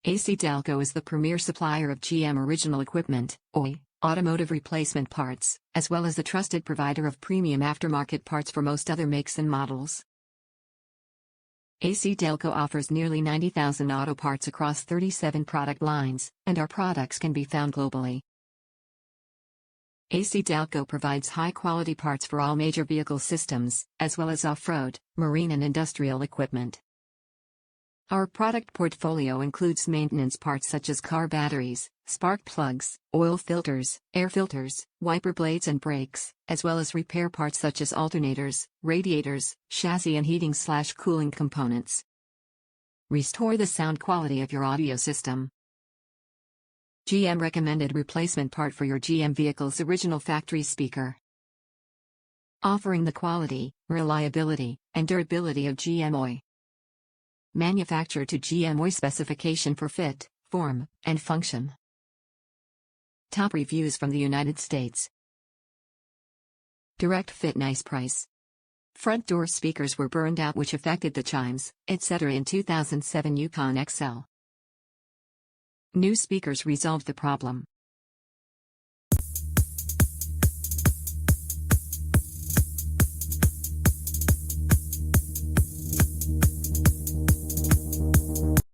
AC Delco is the premier supplier of GM original equipment, OE, automotive replacement parts, as well as a trusted provider of premium aftermarket parts for most other makes and models. AC Delco offers nearly 90,000 auto parts across 37 product lines, and our products can be found globally. AC Delco provides high-quality parts for all major vehicle systems, as well as off-road, marine and industrial equipment. Our product portfolio includes maintenance parts such as car batteries, spark plugs, oil filters, air filters, wiper blades and brakes, as well as repair parts such as alternators, radiators, chassis and heating/cooling components. Restore the sound quality of your audio system. GM recommended replacement part for your GM vehicle's original factory speaker. Offering the quality, reliability, and durability of GM OE. Manufactured to GM OE specification for fit, form, and function. Top reviews from the United States. Direct fit, nice price. Front door speakers were burned out which affected the chimes, etc. in 2007 Yukon XL. New speakers resolved the problem.